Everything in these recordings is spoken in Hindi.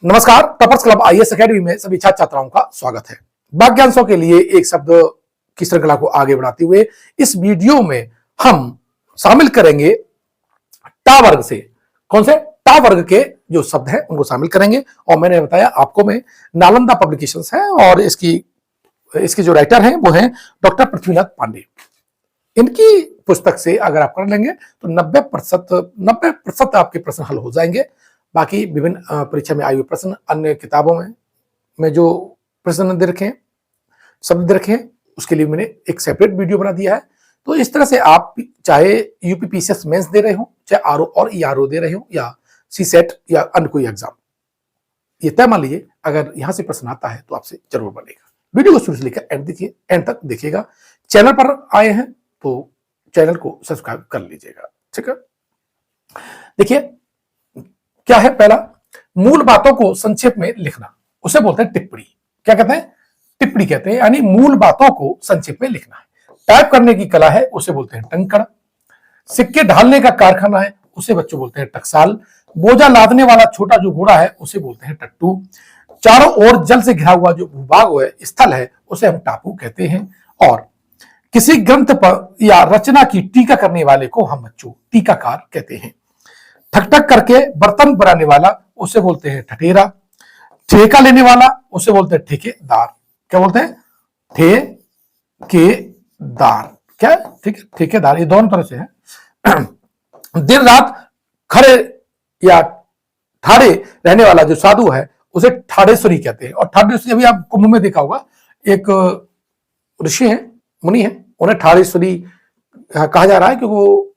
नमस्कार, टॉपर्स क्लब आईएएस एकेडमी में सभी छात्र छात्राओं का स्वागत है। वाक्यांशों के लिए एक शब्द की श्रृंखला को आगे बढ़ाते हुए इस वीडियो में हम शामिल करेंगे टा वर्ग से। कौन से? टा वर्ग के जो शब्द हैं उनको शामिल करेंगे। और मैंने बताया आपको में नालंदा पब्लिकेशंस है और इसकी जो राइटर हैं वो हैं डॉक्टर पृथ्वीनाथ पांडे। इनकी पुस्तक से अगर आप कर लेंगे तो 90% आपके प्रश्न हल हो जाएंगे। बाकी विभिन्न परीक्षा में आए हुए प्रश्न, अन्य किताबों में जो प्रश्न दे रखे हैं, शब्द दे रखे हैं, उसके लिए मैंने एक सेपरेट वीडियो बना दिया है। तो इस तरह से आप चाहे यूपीपीसीएस मेंस दे रहे हो, चाहे आरओ और ईआरओ दे रहे हो, या सीसेट या अन्य कोई एग्जाम, ये तय मान लीजिए अगर यहां से प्रश्न आता है तो आपसे जरूर बनेगा। वीडियो को शुरू से लेकर एंड देखिए, एंड तक देखिएगा। चैनल पर आए हैं तो चैनल को सब्सक्राइब कर लीजिएगा, ठीक है। देखिए क्या है, पहला मूल बातों को संक्षेप में लिखना, उसे बोलते हैं टिप्पणी। क्या कहते हैं? टिप्पणी कहते हैं, यानी मूल बातों को संक्षेप में लिखना है। टाइप करने की कला है, उसे बोलते हैं टंकण। सिक्के ढालने का कारखाना है, उसे बच्चों बोलते हैं टकसाल। बोझा लादने वाला छोटा जो घोड़ा है उसे बोलते हैं टट्टू। चारों ओर जल से घिरा हुआ जो भूभाग है, स्थल है, उसे हम टापू कहते हैं। और किसी ग्रंथ पर या रचना की टीका करने वाले को हम बच्चों टीकाकार कहते हैं। ठक करके बर्तन बनाने वाला उसे बोलते हैं ठठेरा। ठेका लेने वाला उसे बोलते हैं ठेकेदार। क्या बोलते हैं? ठेकेदार। क्या? ठीक है, ठेकेदार। ये दोनों तरह से है। दिन रात खड़े या ठाड़े रहने वाला जो साधु है उसे ठाड़ेश्वरी कहते हैं। और ठाड़ेश्वरी अभी आप कुंभ में देखा होगा, एक ऋषि है, मुनि है, उन्हें ठाड़ेश्वरी कहा जा रहा है क्योंकि वो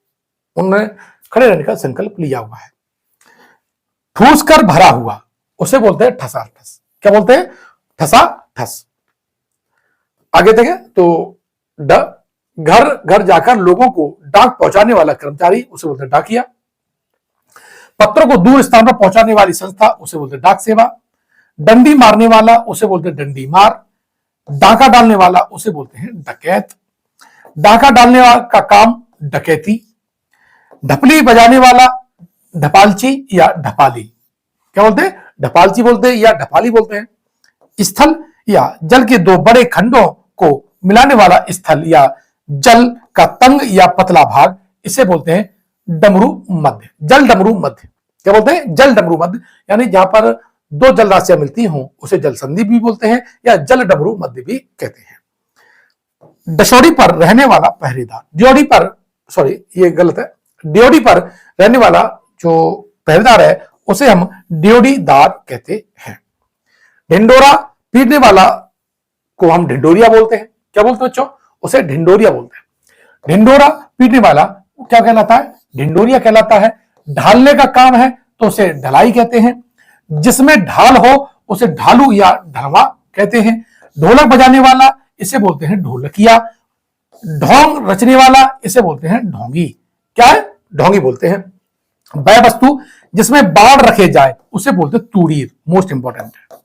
उन्होंने खड़े रहने का संकल्प लिया हुआ है। ठूस कर भरा हुआ उसे बोलते हैं ठसा ठस। क्या बोलते हैं? ठसा ठस। आगे देखें तो घर घर जाकर लोगों को डाक पहुंचाने वाला कर्मचारी उसे बोलते हैं डाकिया। पत्रों को दूर स्थान पर पहुंचाने वाली संस्था उसे बोलते हैं डाक सेवा। डंडी मारने वाला उसे बोलते हैं डंडी मार। डाका डालने वाला उसे बोलते हैं डकैत। डाका डालने वाला का काम डकैती। ढपली बजाने वाला ढपालची या ढपाली। क्या बोलते हैं? ढपालची बोलते हैं या ढपाली बोलते हैं। स्थल या जल के दो बड़े खंडों को मिलाने वाला स्थल या जल का तंग या पतला भाग, इसे बोलते हैं डमरू मध्य। जल डमरू मध्य। क्या बोलते हैं? जल डमरू मध्य, यानी जहां पर दो जल राशियां मिलती हों उसे जल संधि भी बोलते हैं या जल डमरू मध्य भी कहते हैं। डसोड़ी पर रहने वाला पहरेदार। ड्योढ़ी पर, सॉरी ये गलत है, ड्योढ़ी पर रहने वाला जो पहरेदार है उसे हम ड्योढ़ीदार कहते हैं। ढिंडोरा पीटने वाला को हम ढिंडोरिया बोलते हैं। क्या बोलते हैं बच्चों? उसे ढिंडोरिया बोलते हैं। ढिंडोरा पीटने वाला क्या कहलाता है? ढिंडोरिया कहलाता है। ढालने का काम है तो उसे ढलाई कहते हैं। जिसमें ढाल हो उसे ढालू या ढलवा कहते हैं। ढोलक बजाने वाला इसे बोलते हैं ढोलकिया। ढोंग रचने वाला इसे बोलते हैं ढोंगी। क्या है? ढोंगी बोलते हैं। वह वस्तु जिसमें बाढ़ रखे जाए उसे बोलते हैं तूड़ीर। मोस्ट इंपॉर्टेंट है,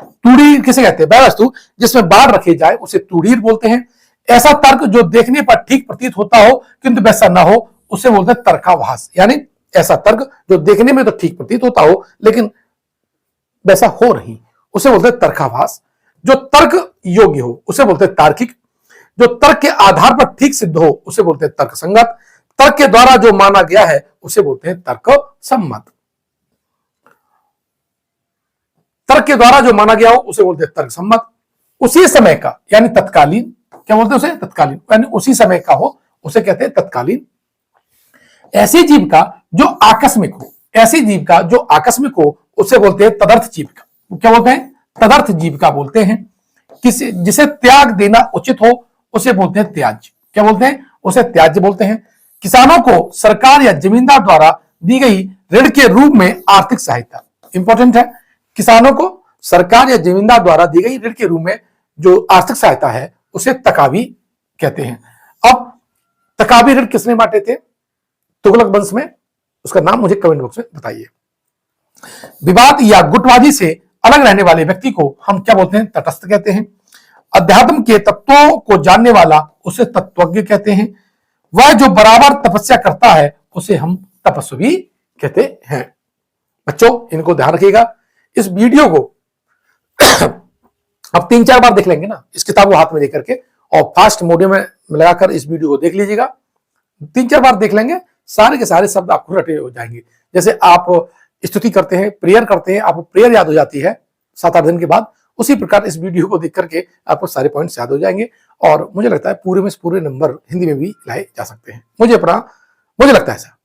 तूड़ीर किसे कहते हैं? वह वस्तु जिसमें बाढ़ रखे जाए उसे तूड़ीर बोलते हैं। ऐसा तर्क जो देखने पर ठीक प्रतीत होता हो किंतु वैसा ना हो उसे बोलते हैं तर्काभास। यानी ऐसा तर्क जो देखने में तो ठीक प्रतीत होता हो लेकिन वैसा हो नहीं, उसे बोलते हैं तर्काभास। जो तर्क योग्य हो उसे बोलते हैं तार्किक। जो तर्क के आधार पर ठीक सिद्ध हो उसे बोलते हैं तर्क संगत। तर्क के द्वारा जो माना गया है उसे बोलते हैं तर्क सम्मत। तर्क के द्वारा जो माना गया हो उसे बोलते हैं तर्क सम्मत। उसी समय का यानी तत्कालीन। क्या बोलते हैं उसे? तत्कालीन, यानी उसी समय का हो उसे कहते हैं तत्कालीन। ऐसी जीव का जो आकस्मिक हो, ऐसी जीव का जो आकस्मिक हो उसे बोलते हैं तदर्थ जीविका। क्या बोलते हैं? तदर्थ जीविका बोलते हैं। किसी जिसे त्याग देना उचित हो उसे बोलते हैं त्याज्य। क्या बोलते हैं? उसे त्याज्य बोलते हैं। किसानों को सरकार या जमींदार द्वारा दी गई ऋण के रूप में आर्थिक सहायता। इंपॉर्टेंट है, किसानों को सरकार या जमींदार द्वारा दी गई ऋण के रूप में जो आर्थिक सहायता है उसे तकावी कहते हैं। अब तकावी ऋण किसने बांटे थे तुगलक वंश में? उसका नाम मुझे कमेंट बॉक्स में बताइए। विवाद या गुटबाजी से अलग रहने वाले व्यक्ति को हम क्या बोलते हैं? तटस्थ कहते हैं। अध्यात्म के तत्वों को जानने वाला उसे तत्वज्ञ कहते हैं। वह जो बराबर तपस्या करता है उसे हम तपस्वी कहते हैं। बच्चों इनको ध्यान रखिएगा। इस वीडियो को अब 3-4 बार देख लेंगे ना, इस किताब को हाथ में लेकर के और फास्ट मोड में लगाकर इस वीडियो को देख लीजिएगा। 3-4 बार देख लेंगे, सारे के सारे शब्द आपको रटे हो जाएंगे। जैसे आप स्तुति करते हैं, प्रेयर करते हैं, आपको प्रेयर याद हो जाती है 7-8 दिन के बाद, उसी प्रकार इस वीडियो को देख करके आपको सारे पॉइंट्स याद हो जाएंगे। और मुझे लगता है पूरे में से पूरे नंबर हिंदी में भी लाए जा सकते हैं, मुझे लगता है ऐसा।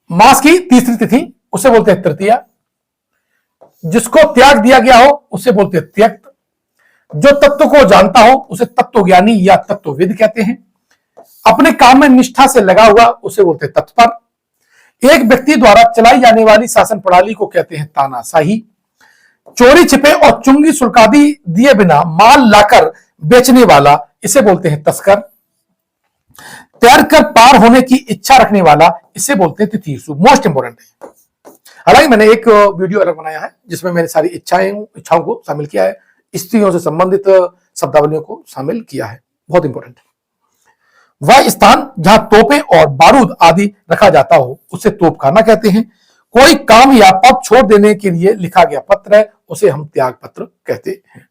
मास की तीसरी तिथि उसे बोलते हैं तृतीया। जिसको त्याग दिया गया हो उसे बोलते हैं त्यक्त। जो तत्व को जानता हो उसे तत्वज्ञानी या तत्वविद कहते हैं। अपने काम में निष्ठा से लगा हुआ उसे बोलते हैं तत्पर। एक व्यक्ति द्वारा चलाई जाने वाली शासन प्रणाली को कहते हैं तानाशाही। चोरी छिपे और चुंगी शुल्क आदि दिए बिना माल लाकर बेचने वाला इसे बोलते हैं तस्कर। तैरकर पार होने की इच्छा रखने वाला इसे बोलते हैं तितीर्षु। मोस्ट इंपोर्टेंट है। हालांकि मैंने एक वीडियो अलग बनाया है जिसमें मैंने सारी इच्छाओं को शामिल किया है, स्त्रियों से संबंधित शब्दावलियों को शामिल किया है, बहुत इंपॉर्टेंट है। वह स्थान जहां तोपें और बारूद आदि रखा जाता हो उसे तोपखाना कहते हैं। कोई काम या पद छोड़ देने के लिए लिखा गया पत्र है उसे हम त्याग पत्र कहते हैं।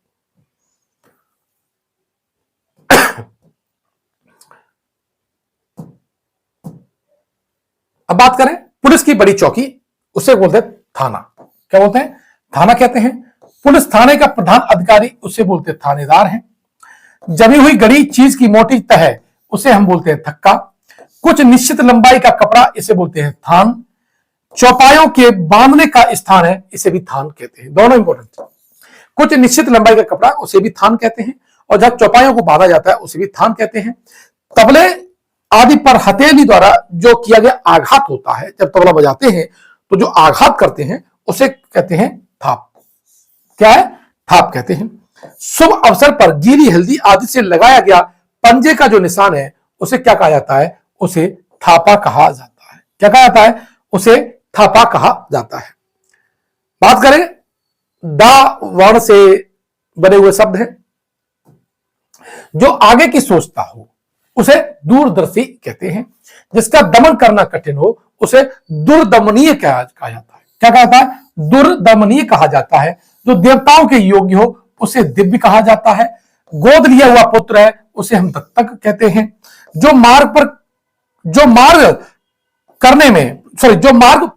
अब बात करें पुलिस की बड़ी चौकी, उसे बोलते हैं थाना। क्या बोलते हैं? थाना कहते हैं। पुलिस थाने का प्रधान अधिकारी उसे बोलते हैं थानेदार है। जमी हुई गड़ी चीज की मोटी तह उसे हम बोलते हैं थक्का। कुछ निश्चित लंबाई का कपड़ा इसे बोलते हैं थान। चौपायों के बांधने का स्थान है इसे भी थान कहते हैं। दोनों इंपॉर्टेंट है। कुछ निश्चित लंबाई का कपड़ा उसे भी थान कहते हैं और जहां चौपायों को बांधा जाता है उसे भी थान कहते हैं। तबले आदि पर हथेली द्वारा जो किया गया आघात होता है, जब तबला बजाते हैं तो जो आघात करते हैं उसे कहते हैं थाप। क्या है? थाप कहते हैं। शुभ अवसर पर गीली हल्दी आदि से लगाया गया पंजे का जो निशान है उसे क्या कहा जाता है? उसे थापा कहा जाता है। क्या कहा जाता है? उसे थापा कहा जाता है। बात करें दा वर्ण से बने हुए शब्द हैं। जो आगे की सोचता हो उसे दूरदर्शी कहते हैं। जिसका दमन करना कठिन हो उसे दुर्दमनीय कहा जाता है। क्या कहता है? दुर्दमनीय कहा जाता है। जो देवताओं के योग्य हो उसे दिव्य कहा जाता है। गोद लिया हुआ पुत्र है उसे हम दत्तक कहते हैं। जो मार्ग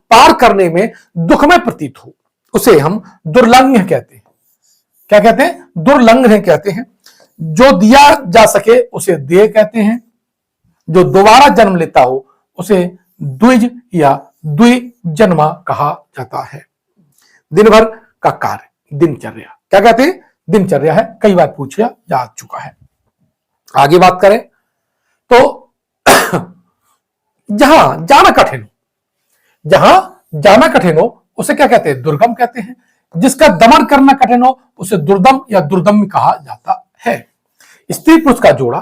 पार करने में दुख में प्रतीत हो उसे हम दुर्लंघ्य कहते हैं। क्या कहते हैं? दुर्लंघ्य कहते हैं। जो दिया जा सके उसे देय कहते हैं। जो दोबारा जन्म लेता हो उसे द्विज या द्विजन्मा कहा जाता है। दिन भर का कार्य दिनचर्या क्या कहते हैं? दिनचर्या है। कई बार पूछा जा चुका है। आगे बात करें तो जहां जाना कठिन हो उसे क्या कहते हैं? दुर्गम कहते हैं। जिसका दमन करना कठिन हो उसे दुर्दम या दुर्दम्य कहा जाता है। स्त्री पुरुष का जोड़ा,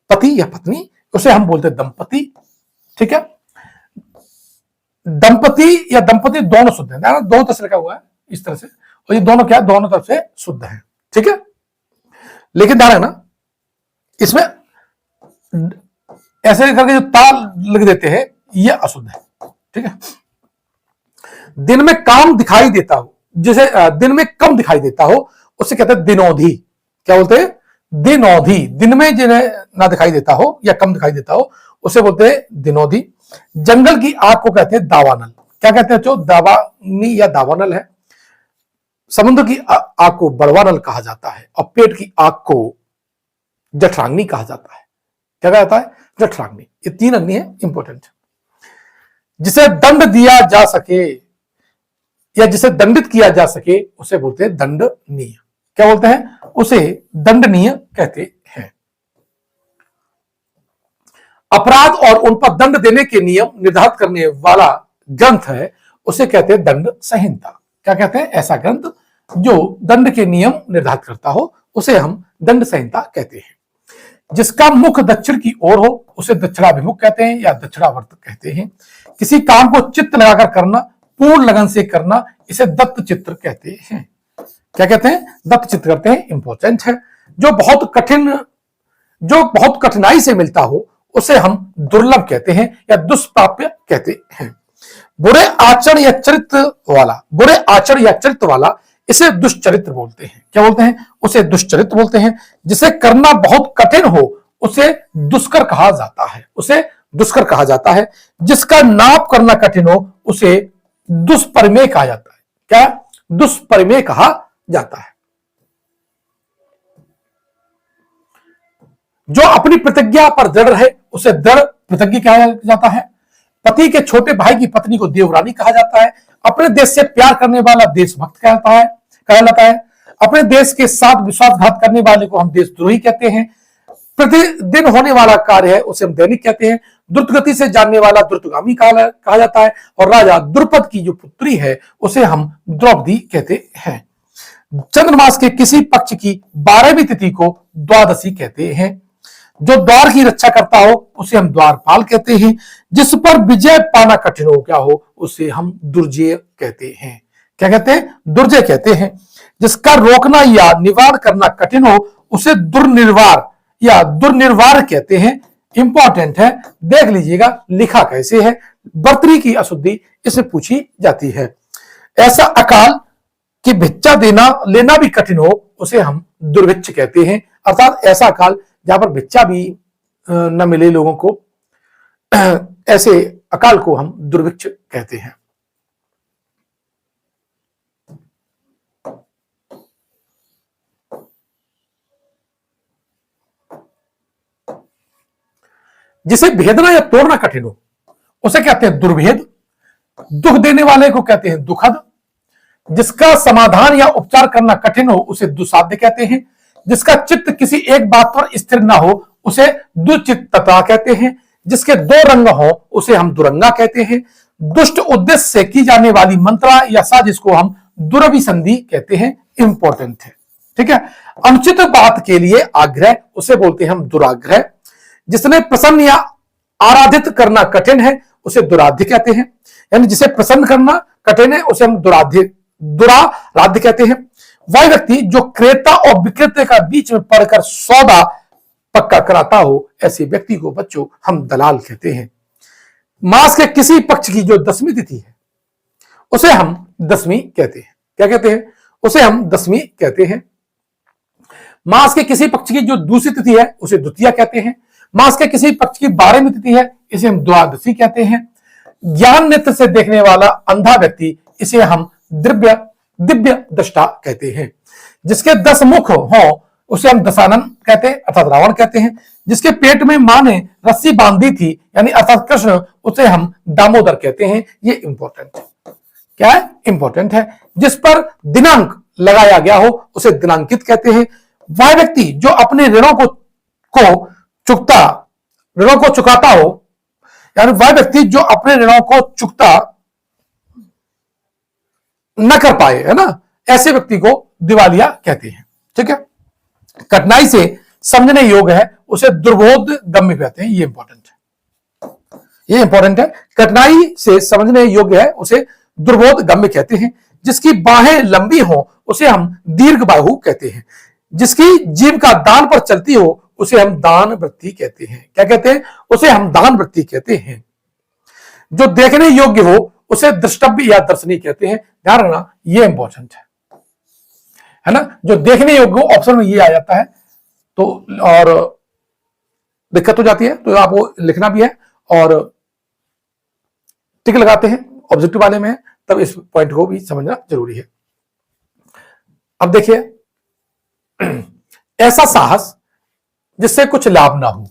पति या पत्नी, उसे हम बोलते हैं दंपति। ठीक है। दंपति या दंपति दोनों शुद्ध है, दोनों तरफ से लिखा हुआ है इस तरह से, और ये दोनों क्या? दोनों तरफ से शुद्ध है। ठीक है। लेकिन ध्यान रखना, इसमें ऐसे करके जो ताल लिख देते हैं ये अशुद्ध है। ठीक है। दिन में काम दिखाई देता हो, जैसे दिन में कम दिखाई देता हो उसे कहते हैं दिनोधी। क्या बोलते हैं? दिनोधी। दिन में जिन्हें ना दिखाई देता हो या कम दिखाई देता हो उसे बोलते हैं दिनोधी। जंगल की आग को कहते हैं दावानल। क्या कहते हैं? जो दावानी या दावानल है। समुद्र की आग को बड़वानल कहा जाता है और पेट की आग को जठराग्नि कहा जाता है। क्या कहा जाता है? जठराग्नि। ये 3 अग्नि है, इंपॉर्टेंट। जिसे दंड दिया जा सके या जिसे दंडित किया जा सके उसे बोलते हैं दंडनीय। क्या बोलते हैं? उसे दंडनीय कहते हैं। अपराध और उन पर दंड देने के नियम निर्धारित करने वाला ग्रंथ है उसे कहते हैं दंड संहिता। क्या कहते हैं? ऐसा ग्रंथ जो दंड के नियम निर्धारित करता हो उसे हम दंड संहिता कहते हैं। जिसका मुख दक्षिण की ओर हो उसे दक्षिणाभिमुख कहते हैं या दक्षिणावर्त कहते हैं। किसी काम को चित्त लगाकर करना, पूर्ण लगन से करना, इसे दत्त चित्र कहते हैं। क्या कहते हैं? दत्त चित्र करते हैं, इंपॉर्टेंट है। जो बहुत कठिनाई से मिलता हो उसे हम दुर्लभ कहते हैं या दुष्प्राप्य कहते हैं। बुरे आचरण या चरित्र वाला, बुरे आचरण या चरित्र वाला, इसे दुष्चरित्र बोलते हैं। क्या बोलते हैं? उसे दुष्चरित्र बोलते हैं। जिसे करना बहुत कठिन हो उसे दुष्कर कहा जाता है, उसे दुष्कर कहा जाता है। जिसका नाप करना कठिन हो उसे दुष्परिमेय कहा जाता है। क्या? दुष्परिमेय कहा जाता है। जो अपनी प्रतिज्ञा पर दृढ़ रहे उसे दृढ़ प्रतिज्ञा कहा जाता है। पति के छोटे भाई की पत्नी को देवरानी कहा जाता है। अपने देश से प्यार करने वाला देशभक्त कहलाता है। अपने देश के साथ विश्वासघात करने वाले को हम देशद्रोही कहते हैं। प्रतिदिन होने वाला कार्य है उसे हम दैनिक कहते हैं। द्रुत गति से जानने वाला द्रुतगामी कहा जाता है। और राजा द्रुपद की जो पुत्री है उसे हम द्रौपदी कहते हैं। चंद्रमास के किसी पक्ष की 12वीं तिथि को द्वादशी कहते हैं। जो द्वार की रक्षा करता हो उसे हम द्वारपाल कहते हैं। जिस पर विजय पाना कठिन हो क्या हो उसे हम दुर्जय कहते हैं। क्या कहते हैं? दुर्जय कहते हैं। जिसका रोकना या निवारण करना कठिन हो उसे दुर्निर्वार या दुर्निर्वार कहते हैं। इंपॉर्टेंट है, देख लीजिएगा लिखा कैसे है। बर्तरी की अशुद्धि इसमें पूछी जाती है। ऐसा अकाल कि भिक्षा देना लेना भी कठिन हो उसे हम दुर्भिक्ष कहते हैं। अर्थात ऐसा अकाल जहां पर भिक्षा भी न मिले लोगों को, ऐसे अकाल को हम दुर्भिक्ष कहते हैं। जिसे भेदना या तोड़ना कठिन हो उसे कहते हैं दुर्भेद। दुख देने वाले को कहते हैं दुखद। जिसका समाधान या उपचार करना कठिन हो उसे दुस्साध्य कहते हैं। जिसका चित्त किसी एक बात पर स्थिर ना हो उसे दुचित्तता कहते हैं। जिसके दो रंग हो उसे हम दुरंगा कहते हैं। दुष्ट उद्देश्य से की जाने वाली मंत्रा या साजिश को हम दुरभिसंधि कहते हैं। इंपॉर्टेंट है, ठीक है। अनुचित बात के लिए आग्रह उसे बोलते हैं हम दुराग्रह। जिसने प्रसन्न या आराधित करना कठिन है उसे दुराध्य कहते हैं। यानी जिसे प्रसन्न करना कठिन है उसे हम दुराराध्य कहते हैं। वह व्यक्ति जो क्रेता और विक्रेता का बीच में पड़कर सौदा पक्का कराता हो ऐसे व्यक्ति को बच्चों हम दलाल कहते हैं। मास के किसी पक्ष की जो 10वीं तिथि है उसे हम दसवीं कहते हैं। क्या कहते हैं? उसे हम दसवीं कहते हैं। मास के किसी पक्ष की जो दूसरी तिथि है उसे द्वितीया कहते हैं। मास के किसी पक्ष की 12वीं तिथि है इसे हम द्वादशी कहते हैं। ज्ञान नेत्र से देखने वाला अंधा व्यक्ति इसे हम दिव्य दृष्टा कहते हैं। जिसके 10 मुख हो उसे हम दशानन कहते हैं अर्थात रावण कहते हैं। जिसके पेट में मां ने रस्सी बांधी थी यानी अर्थात कृष्ण उसे हम दामोदर कहते हैं। ये इंपॉर्टेंट है। क्या है? इंपॉर्टेंट है। जिस पर दिनांक लगाया गया हो उसे दिनांकित कहते हैं। वह व्यक्ति जो अपने ऋणों को चुकाता हो यानी वह व्यक्ति जो अपने ऋणों को चुकता न कर पाए, है ना, ऐसे व्यक्ति को दिवालिया कहते हैं। ठीक है। कठिनाई से समझने योग्य है उसे दुर्बोध गम्य कहते हैं। ये इंपॉर्टेंट है। कठिनाई से समझने योग्य है उसे दुर्बोध गम्य कहते हैं। जिसकी बाहें लंबी हो उसे हम दीर्घ बाहु कहते हैं। जिसकी जीभ का दान पर चलती हो उसे हम दान वृत्ति कहते हैं। क्या कहते हैं? उसे हम दान वृत्ति कहते हैं। जो देखने योग्य हो उसे दृष्टव्य या दर्शनीय कहते हैं। ध्यान रखना, ये इंपॉर्टेंट है ना। जो देखने योग्य हो ऑप्शन में ये आ जाता है तो और दिक्कत हो जाती है, तो आपको लिखना भी है और टिक लगाते हैं ऑब्जेक्टिव वाले में है, तब इस पॉइंट को भी समझना जरूरी है। अब देखिए, ऐसा साहस जिससे कुछ लाभ ना हो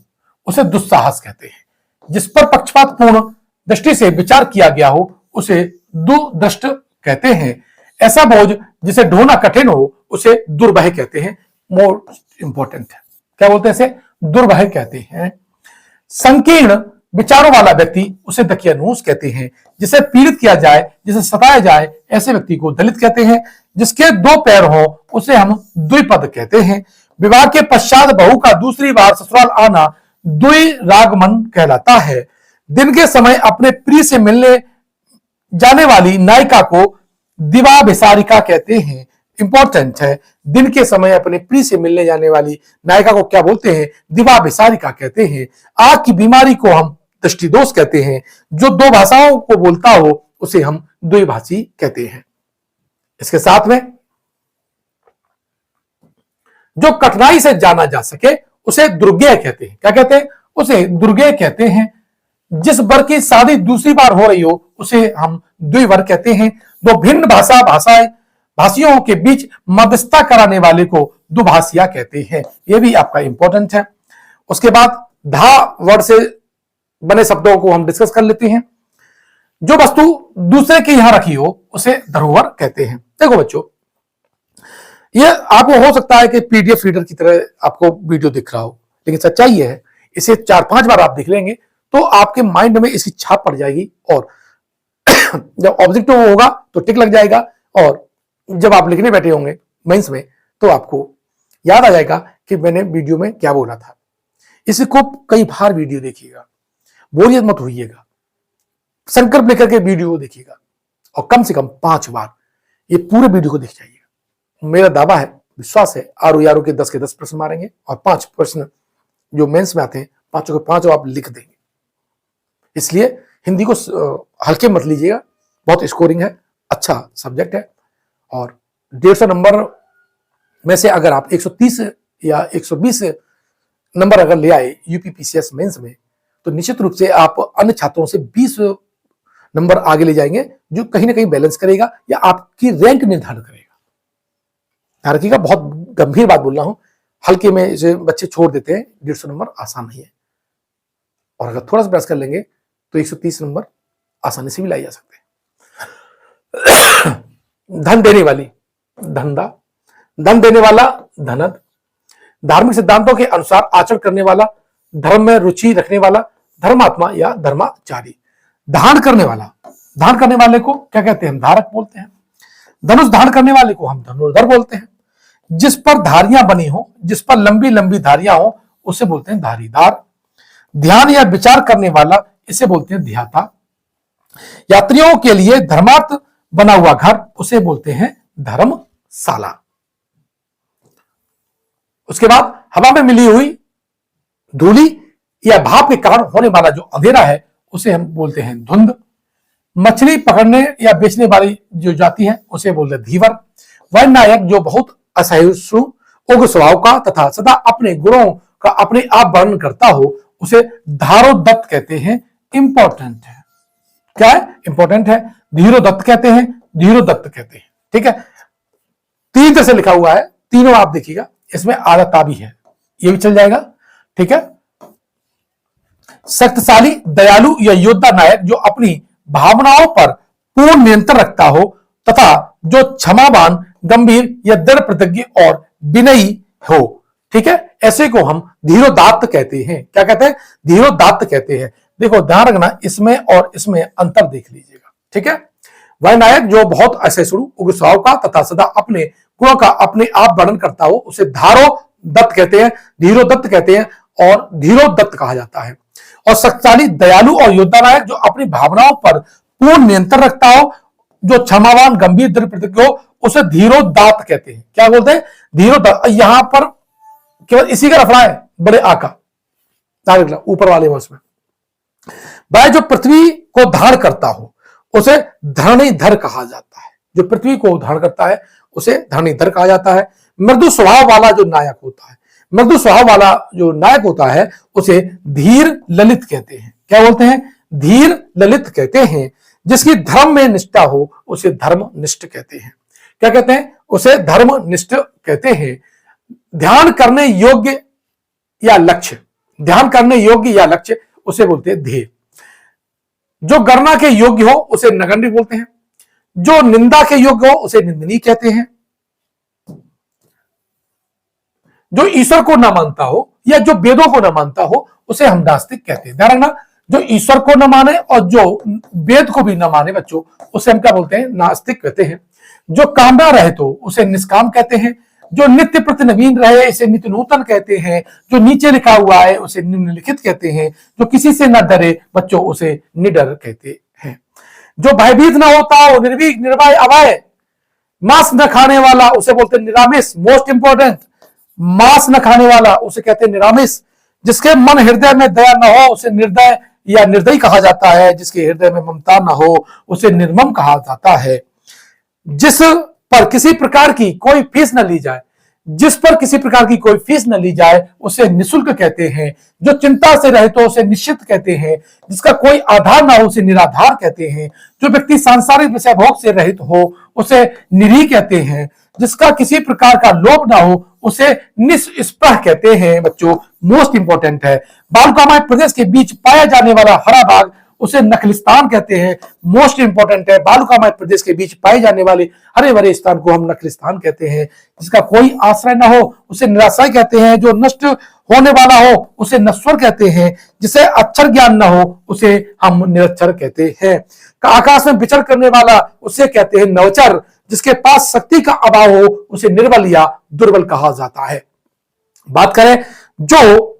उसे दुस्साहस कहते हैं। जिस पर पक्षपातपूर्ण दृष्टि से विचार किया गया हो उसे दुर्दृष्ट कहते हैं। ऐसा बोझ जिसे ढोना कठिन हो उसे दुर्वह कहते हैं। मोस्ट इंपॉर्टेंट है, क्या बोलते हैं इसे? दुर्वह कहते हैं। संकीर्ण विचारों वाला व्यक्ति उसे दकियानूस कहते हैं। जिसे पीड़ित किया जाए, जिसे सताया जाए, ऐसे व्यक्ति को दलित कहते हैं। जिसके 2 पैर हो उसे हम द्विपद कहते हैं। विवाह के पश्चात बहू का दूसरी बार ससुराल आना द्विरागमन कहलाता है। दिन के समय अपने प्रिय से मिलने जाने वाली नायिका को दिवाभिसारिका कहते हैं। इंपॉर्टेंट है। दिन के समय अपने प्रिय से मिलने जाने वाली नायिका को क्या बोलते हैं? दिवाभिसारिका कहते हैं। आंख की बीमारी को हम दृष्टिदोष कहते हैं। जो दो भाषाओं को बोलता हो उसे हम द्विभाषी कहते हैं। इसके साथ में जो कठिनाई से जाना जा सके उसे दुर्गेय कहते हैं। क्या कहते हैं? उसे दुर्गेय कहते हैं। जिस वर्ग की शादी दूसरी बार हो रही हो उसे हम द्विवर्ग कहते हैं। दो भिन्न भाषियों के बीच मध्यस्थता कराने वाले को दुभाषिया कहते हैं। यह भी आपका इंपॉर्टेंट है। उसके बाद धा वर्ड से बने शब्दों को हम डिस्कस कर लेते हैं। जो वस्तु दूसरे के यहां रखी हो उसे धरोहर कहते हैं। देखो बच्चों, यह आपको हो सकता है कि पीडीएफ रीडर की तरह आपको वीडियो दिख रहा हो, लेकिन सच्चाई यह है इसे 4-5 बार आप देख लेंगे तो आपके माइंड में इसकी छाप पड़ जाएगी और जब ऑब्जेक्टिव होगा तो टिक लग जाएगा और जब आप लिखने बैठे होंगे मेंस में तो आपको याद आ जाएगा कि मैंने वीडियो में क्या बोला था। इसको कई बार वीडियो देखिएगा, बोरियत मत होइएगा, संकल्प लेकर के वीडियो देखिएगा और कम से कम 5 बार ये पूरे वीडियो को देख जाइएगा। मेरा दावा है, विश्वास है, आरओ के 10 के 10 प्रश्न मारेंगे और 5 प्रश्न जो मेंस में आते हैं 5 के 5 आप लिख देंगे। इसलिए हिंदी को हल्के मत लीजिएगा, बहुत स्कोरिंग है, अच्छा सब्जेक्ट है और 150 नंबर में से अगर आप 130 या 120 नंबर अगर ले आए यूपीपीसीएस मेंस में तो निश्चित रूप से आप अन्य छात्रों से 20 नंबर आगे ले जाएंगे, जो कहीं ना कहीं बैलेंस करेगा या आपकी रैंक निर्धारण करेगा। ध्यान रखिएगा, बहुत गंभीर बात बोल रहा हूं। हल्के में इसे बच्चे छोड़ देते हैं, 150 नंबर आसान नहीं है और अगर थोड़ा सा प्रयास कर लेंगे तो 130 नंबर आसानी से भी लाई जा सकते हैं। धन देने वाली धनदा, धन देने वाला धनद, धार्मिक सिद्धांतों के अनुसार आचरण करने वाला, धर्म में रुचि रखने वाला, धर्मात्मा या धर्माचारी। धारण करने वाला, धारण करने वाले को क्या कहते हैं? हम धारक बोलते हैं। धनुष धारण करने वाले को हम धनुर्धर बोलते हैं। जिस पर धारियां बनी हो, जिस पर लंबी लंबी धारियां हो उसे बोलते हैं धारीदार। ध्यान या विचार करने वाला इसे बोलते हैं ध्याता। यात्रियों के लिए धर्मार्थ बना हुआ घर उसे बोलते हैं धर्मशाला। उसके बाद हवा में मिली हुई धूली या भाप के कारण होने वाला जो अंधेरा है उसे हम बोलते हैं धुंध। मछली पकड़ने या बेचने वाली जो जाति है उसे बोलते हैं धीवर। वह नायक जो बहुत असहिष्णु, उग्र स्वभाव का तथा सदा अपने गुणों का अपने आप वर्णन करता हो उसे धारोदत्त कहते हैं। इंपॉर्टेंट है, क्या है? इंपॉर्टेंट है। धीरोदत्त कहते हैं, धीरोदत्त कहते हैं। ठीक है, 3 तरह से लिखा हुआ है, तीनों आप देखिएगा। इसमें आधा ता भी है, ये भी चल जाएगा। ठीक है, शक्तिशाली, दयालु या योद्धा नायक जो अपनी भावनाओं पर पूर्ण नियंत्रण रखता हो तथा जो क्षमावान, गंभीर या दृढ़ प्रतिज्ञ और विनयी हो। ठीक है, ऐसे को हम धीरोदात्त कहते हैं। क्या कहते हैं? धीरोदात्त कहते हैं। देखो ध्यान रखना, इसमें और इसमें अंतर देख लीजिएगा। ठीक है, वह नायक जो बहुत असहिष्णु, उग्र स्वभाव का तथा सदा अपने गुणों का अपने आप वर्णन करता हो उसे धारोदत्त कहते हैं, धीरोदत्त कहते हैं और धीरोदत्त कहा जाता है। और शक्तिशाली, दयालु और योद्धा नायक जो अपनी भावनाओं पर पूर्ण नियंत्रण रखता हो, जो क्षमावान, गंभीर, दृढ़ प्रतिज्ञ हो उसे धीरोदात्त कहते हैं। क्या बोलते हैं? धीरोदात्त। यहां पर केवल इसी का रफड़ा है, बड़े आका ऊपर वाले में उसमें। वह जो पृथ्वी को धारण करता हो उसे धरणीधर कहा जाता है। जो पृथ्वी को धारण करता है उसे धरणीधर कहा जाता है। मृदु स्वभाव वाला जो नायक होता है, मृदु स्वभाव वाला जो नायक होता है उसे धीर ललित कहते हैं। क्या बोलते हैं? धीर ललित कहते हैं। जिसकी धर्म में निष्ठा हो उसे धर्मनिष्ठ कहते हैं। क्या कहते हैं? उसे धर्मनिष्ठ कहते हैं। ध्यान करने योग्य या लक्ष्य, ध्यान करने योग्य या लक्ष्य उसे बोलते हैं ध्येय। जो गणना के योग्य हो उसे नगण्य बोलते हैं। जो निंदा के योग्य हो उसे निंदनीय कहते हैं। जो ईश्वर को न मानता हो या जो वेदों को न मानता हो उसे हम नास्तिक कहते हैं। ध्यान रखना, जो ईश्वर को न माने और जो वेद को भी न माने बच्चों उसे हम क्या बोलते हैं? नास्तिक कहते हैं। जो कामना रहे तो उसे निष्काम कहते हैं। जो नित्य प्रति नवीन रहे इसे नित्य नूतन कहते हैं। जो नीचे लिखा हुआ है उसे निम्नलिखित कहते हैं। जो किसी से न डरे बच्चों उसे निडर कहते हैं। जो भयभीत न होता हो, निर्भीक, निर्भय, अभय, मांस न खाने वाला उसे बोलते हैं निरामिष। मोस्ट इंपोर्टेंट, मांस न खाने वाला उसे कहते हैं निरामिष। जिसके मन हृदय में दया न हो उसे निर्दय या निर्दयी कहा जाता है। जिसके हृदय में ममता न हो उसे निर्मम कहा जाता है। जिस पर किसी प्रकार की कोई फीस न ली जाए, जिस पर किसी प्रकार की कोई फीस न ली जाए उसे निःशुल्क कहते हैं। जो चिंता से रहित हो उसे निश्चित कहते हैं। जिसका कोई आधार ना हो उसे निराधार कहते हैं। जो व्यक्ति सांसारिक विषय भोग से रहित हो उसे निरीह कहते हैं। जिसका किसी प्रकार का लोभ ना हो उसे निष्स्पृह कहते हैं। बच्चों, मोस्ट इंपॉर्टेंट है, बालुकामय प्रदेश के बीच पाया जाने वाला हरा भाग उसे नखलिस्तान कहते हैं। मोस्ट इंपॉर्टेंट है, बालुकामय प्रदेश के बीच पाए जाने वाले हरे भरे स्थान को हम नखलिस्तान कहते हैं। जिसका कोई आश्रय न हो उसे निराश्रय कहते हैं। जो नष्ट होने वाला हो उसे नश्वर कहते हैं। जिसे अक्षर ज्ञान न हो उसे हम निरक्षर कहते हैं। आकाश में विचर करने वाला उसे कहते हैं नवचर। जिसके पास शक्ति का अभाव हो उसे निर्बल या दुर्बल कहा जाता है। बात करें जो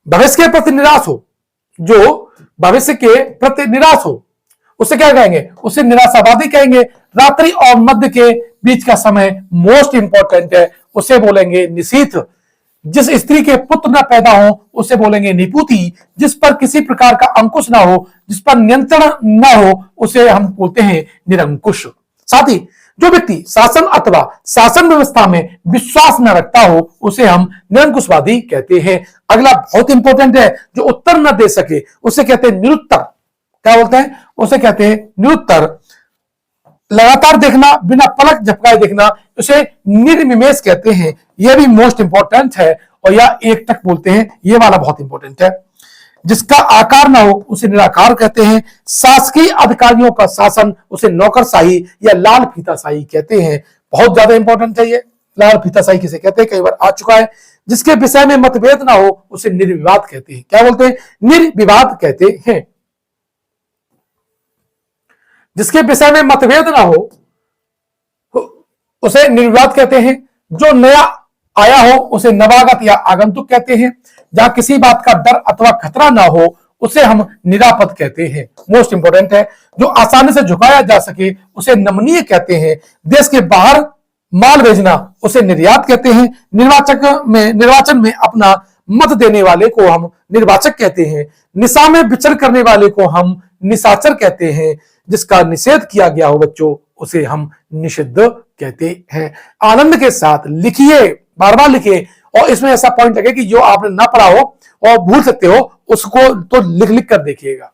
भविष्य के प्रति निराश हो, जो भविष्य के प्रति निराश हो उसे क्या कहेंगे? उसे निराशावादी कहेंगे। रात्रि और मध्य के बीच का समय मोस्ट इंपॉर्टेंट है, उसे बोलेंगे निशीथ। जिस स्त्री के पुत्र न पैदा हो उसे बोलेंगे निपुति। जिस पर किसी प्रकार का अंकुश ना हो, जिस पर नियंत्रण न हो उसे हम बोलते हैं निरंकुश। साथ ही जो व्यक्ति शासन अथवा शासन व्यवस्था में विश्वास न रखता हो उसे हम निरंकुशवादी कहते हैं। अगला बहुत इंपॉर्टेंट है, जो उत्तर न दे सके उसे कहते हैं निरुत्तर। क्या बोलते हैं? उसे कहते हैं निरुत्तर। लगातार देखना, बिना पलक झपकाए देखना उसे निर्विमेष कहते हैं। यह भी मोस्ट इंपॉर्टेंट है। और यह एक टक बोलते हैं, यह वाला बहुत इंपॉर्टेंट है। जिसका आकार ना हो उसे निराकार कहते हैं। शासकीय अधिकारियों का शासन उसे नौकरशाही या लाल फीताशाही कहते हैं। बहुत ज्यादा इंपॉर्टेंट है ये। लाल फीताशाही किसे कहते हैं, कई बार आ चुका है। जिसके विषय में मतभेद ना हो उसे निर्विवाद कहते हैं। क्या बोलते हैं? निर्विवाद कहते हैं। जिसके विषय में मतभेद ना हो उसे निर्विवाद कहते हैं। जो नया आया हो उसे नवागत या आगंतुक कहते हैं। जहां किसी बात का डर अथवा खतरा ना हो उसे हम निरापद कहते हैं। मोस्ट इंपॉर्टेंट है। जो आसानी से झुकाया जा सके उसे नमनीय कहते हैं। देश के बाहर माल भेजना उसे निर्यात कहते हैं। निर्वाचन में अपना मत देने वाले को हम निर्वाचक कहते हैं। निशा में विचर करने वाले को हम निशाचर कहते हैं। जिसका निषेध किया गया हो बच्चों उसे हम निषिद्ध कहते हैं। आनंद के साथ लिखिए, बार बार लिखिए। और इसमें ऐसा पॉइंट है कि जो आपने ना पढ़ा हो और भूल सकते हो उसको तो लिख लिख कर देखिएगा।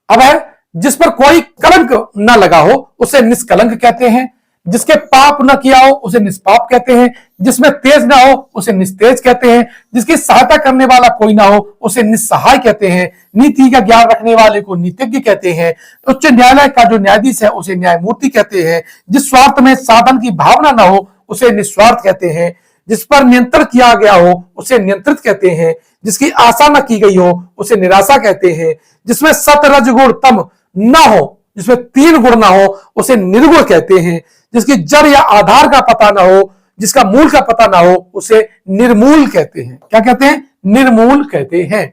अब है, जिस पर कोई कलंक ना लगा हो उसे निष्कलंक कहते हैं। जिसके पाप न किया हो उसे निष्पाप कहते हैं। जिसमें तेज ना हो उसे निस्तेज कहते हैं। जिसकी सहायता करने वाला कोई ना हो उसे निस्सहाय कहते हैं। नीति का ज्ञान रखने वाले को नीतिज्ञ कहते हैं। उच्च न्यायालय का जो न्यायाधीश है उसे न्यायमूर्ति कहते हैं। जिस स्वार्थ में साधन की भावना ना हो उसे निस्वार्थ कहते हैं। जिस पर नियंत्रण किया गया हो उसे नियंत्रित कहते हैं। जिसकी आशा न की गई हो उसे निराशा कहते हैं। जिसमें सत रज गुण तम ना हो, जिसमें 3 गुण ना हो उसे निर्गुण कहते हैं। जिसकी जड़ या आधार का पता ना हो, जिसका मूल का पता ना हो उसे निर्मूल कहते हैं। क्या कहते हैं? निर्मूल कहते हैं।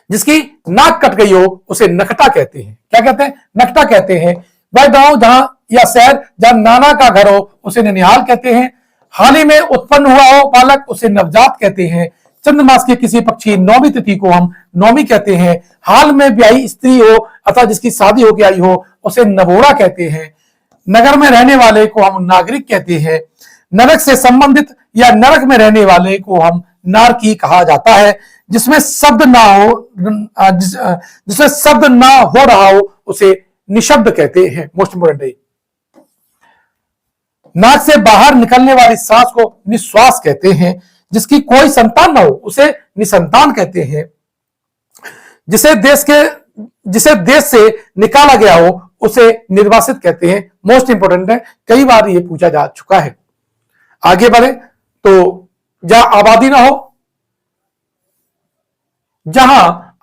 जिसकी नाक कट गई हो उसे नकटा कहते हैं। क्या कहते हैं? नकटा कहते हैं। वह गांव जहां या शहर जहां नाना का घर हो उसे ननिहाल कहते हैं। हाल ही में उत्पन्न हुआ हो बालक उसे नवजात कहते हैं। चंद्रमास के किसी पक्षी नौमी तिथि को हम नौमी कहते हैं। हाल में ब्याही स्त्री हो अथवा जिसकी शादी होकर आई हो उसे नवोड़ा कहते हैं। नगर में रहने वाले को हम नागरिक कहते हैं। नरक से संबंधित या नरक में रहने वाले को हम नारकी कहा जाता है। जिसमें शब्द ना हो जिसमें शब्द ना हो रहा हो उसे निशब्द कहते हैं। मोस्ट इंपोर्टेंट है। नाक से बाहर निकलने वाली सांस को निश्वास कहते हैं। जिसकी कोई संतान ना हो उसे निसंतान कहते हैं। जिसे देश से निकाला गया हो उसे निर्वासित कहते हैं। मोस्ट इंपोर्टेंट है, कई बार ये पूछा जा चुका है। आगे बढ़े तो जहां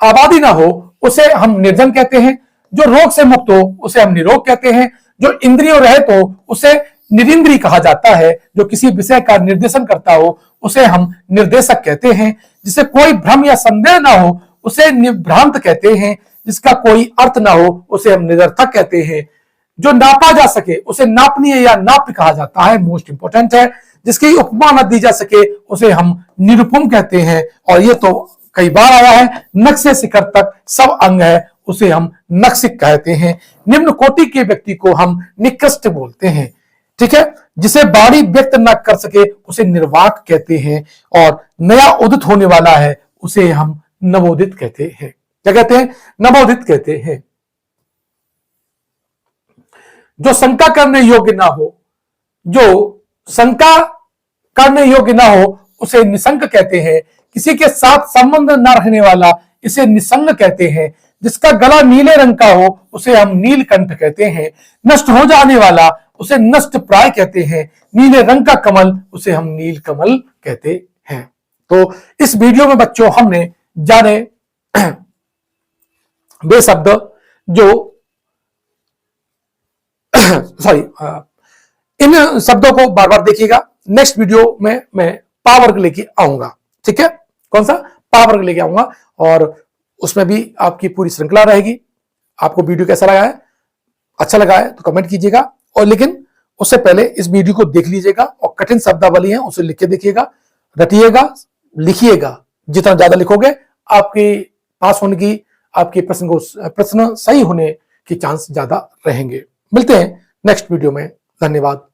आबादी ना हो उसे हम निर्जन कहते हैं। जो रोग से मुक्त हो उसे हम निरोग कहते हैं। जो इंद्रियों रहित हो उसे निरिंद्री कहा जाता है। जो किसी विषय का निर्देशन करता हो उसे हम निर्देशक कहते हैं। जिसे कोई भ्रम या संदेह ना हो उसे निभ्रांत कहते हैं। जिसका कोई अर्थ ना हो उसे हम निरर्थक कहते हैं। जो नापा जा सके उसे नापनीय या नाप्य कहा जाता है, मोस्ट इंपोर्टेंट है। जिसकी उपमा न दी जा सके उसे हम निरुपम कहते हैं, और ये तो कई बार आया है। नक्शे शिखर तक सब अंग है उसे हम नक्शिक कहते हैं। निम्न कोटि के व्यक्ति को हम निकृष्ट बोलते हैं, ठीक है। जिसे वाणी व्यक्त न कर सके उसे निर्वाक कहते हैं, और नया उदित होने वाला है उसे हम नवोदित कहते हैं। क्या कहते हैं? नवोदित कहते हैं। जो शंका करने योग्य ना हो, जो शंका करने योग्य ना हो उसे निशंक कहते हैं। किसी के साथ संबंध न रहने वाला इसे निसंग कहते हैं। जिसका गला नीले रंग का हो उसे हम नीलकंठ कहते हैं। नष्ट हो जाने वाला उसे नष्ट प्राय कहते हैं। नीले रंग का कमल उसे हम नील कमल कहते हैं। तो इस वीडियो में बच्चों हमने जाने वे शब्द जो सॉरी इन शब्दों को बार बार देखिएगा। नेक्स्ट वीडियो में मैं पावर्ग लेके आऊंगा, ठीक है। कौन सा? पावर्ग लेके आऊंगा, और उसमें भी आपकी पूरी श्रृंखला रहेगी। आपको वीडियो कैसा लगा है? अच्छा लगा है तो कमेंट कीजिएगा, और लेकिन उससे पहले इस वीडियो को देख लीजिएगा और कठिन शब्दावली है उसे लिख के देखिएगा, रटिएगा, लिखिएगा। जितना ज्यादा लिखोगे आपके पास होने की, आपके प्रश्न सही होने की चांस ज्यादा रहेंगे। मिलते हैं नेक्स्ट वीडियो में। धन्यवाद।